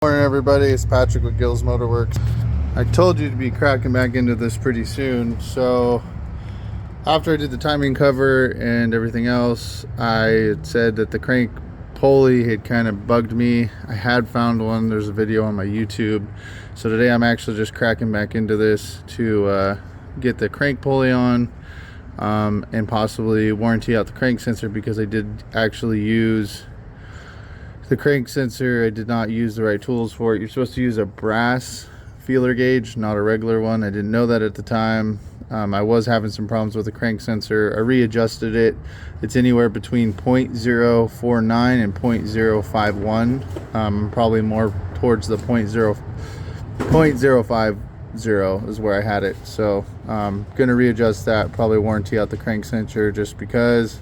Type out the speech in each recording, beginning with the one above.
Morning everybody, it's Patrick with Gills Motorworks. I told you to be cracking back into this pretty soon, so after I did the timing cover and everything else, I had said that the crank pulley had kind of bugged me. I had found one, there's a video on my YouTube, so today I'm actually just cracking back into this to get the crank pulley on and possibly warranty out the crank sensor, because I did actually use the crank sensor. I did not use the right tools for it. You're supposed to use a brass feeler gauge, not a regular one. I didn't know that at the time. I was having some problems with the crank sensor. I readjusted it. It's anywhere between 0.049 and 0.051. Probably more towards the 0.050 is where I had it. So I'm gonna readjust that, probably warranty out the crank sensor just because,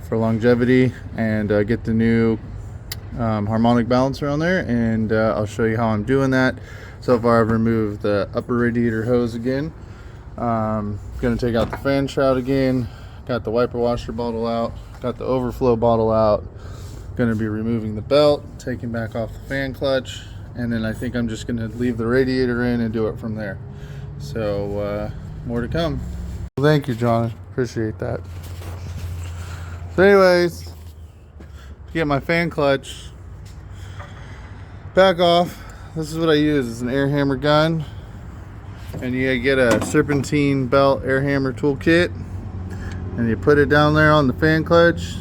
for longevity, and get the new harmonic balancer on there, and I'll show you how I'm doing that. So far I've removed the upper radiator hose again. Gonna take out the fan shroud again, got the wiper washer bottle out, got the overflow bottle out, gonna be removing the belt, taking back off the fan clutch, and then I think I'm just gonna leave the radiator in and do it from there. So more to come. Well, thank you, John, appreciate that. So anyways, get my fan clutch back off. This is what I use. It's an air hammer gun, and you get a serpentine belt air hammer toolkit, and you put it down there on the fan clutch,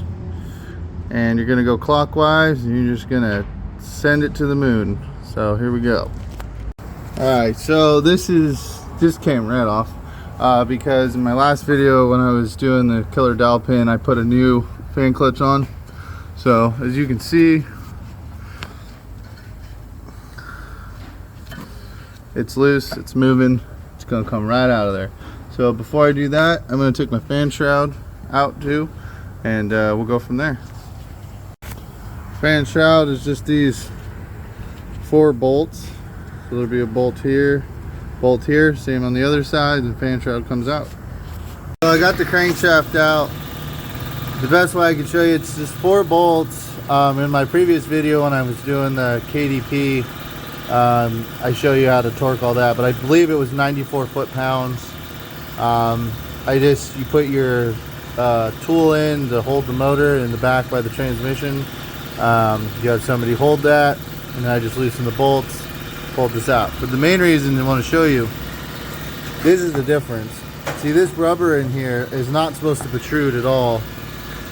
and you're gonna go clockwise, and you're just gonna send it to the moon. So here we go. All right, so this came right off because in my last video when I was doing the killer dowel pin, I put a new fan clutch on. So as you can see, it's loose, it's moving, it's gonna come right out of there. So before I do that, I'm gonna take my fan shroud out too, and we'll go from there. Fan shroud is just these 4 bolts. So there'll be a bolt here, same on the other side, and the fan shroud comes out. So I got the crankshaft out. The best way I can show you, it's just 4 bolts. In my previous video when I was doing the KDP, I show you how to torque all that, but I believe it was 94 foot-pounds. You put your tool in to hold the motor in the back by the transmission. You have somebody hold that, and then I just loosen the bolts, pulled this out. But the main reason I want to show you, this is the difference. See, this rubber in here is not supposed to protrude at all.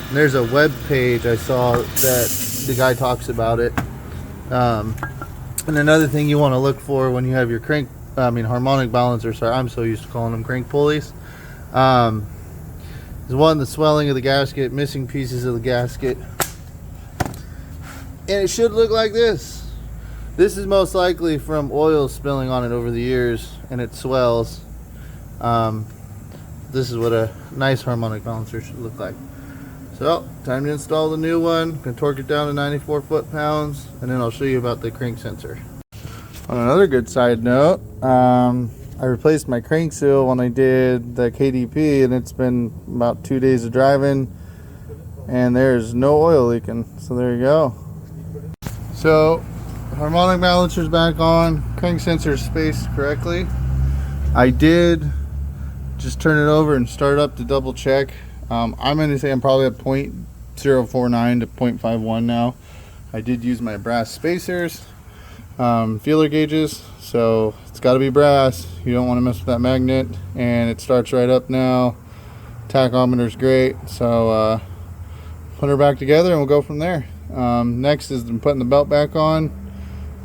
And there's a web page I saw that the guy talks about it. And another thing you want to look for when you have your harmonic balancer, sorry, I'm so used to calling them crank pulleys, is one, the swelling of the gasket, missing pieces of the gasket. And it should look like this. This is most likely from oil spilling on it over the years, and it swells. This is what a nice harmonic balancer should look like. So, time to install the new one. Can torque it down to 94 foot-pounds, and then I'll show you about the crank sensor. On another good side note, I replaced my crank seal when I did the KDP, and it's been about 2 days of driving, and there's no oil leaking. So there you go. So, harmonic balancer's back on, crank sensor is spaced correctly. I did just turn it over and start up to double check. I'm going to say I'm probably at 0.049 to 0.51 now. I did use my brass spacers, feeler gauges, so it's got to be brass. You don't want to mess with that magnet, and it starts right up now. Tachometer's great, so put her back together and we'll go from there. Next is putting the belt back on,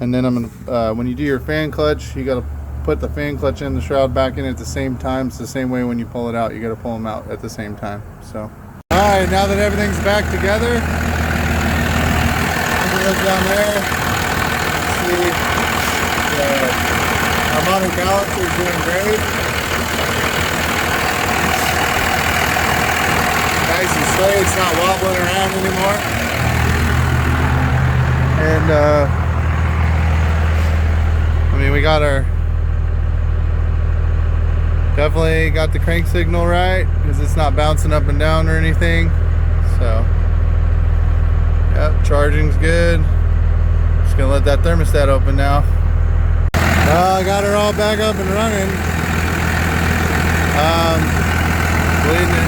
and then I'm going to, when you do your fan clutch, you got to put the fan clutch in, the shroud back in at the same time. It's the same way when you pull it out, you got to pull them out at the same time. So alright, now that everything's back together, look down there, see the harmonic balancer is doing great, nice and straight, it's not wobbling around anymore. And I mean, we got our definitely got the crank signal right, because it's not bouncing up and down or anything. So yep, charging's good. Just gonna let that thermostat open now. Well, I got her all back up and running. Bleeding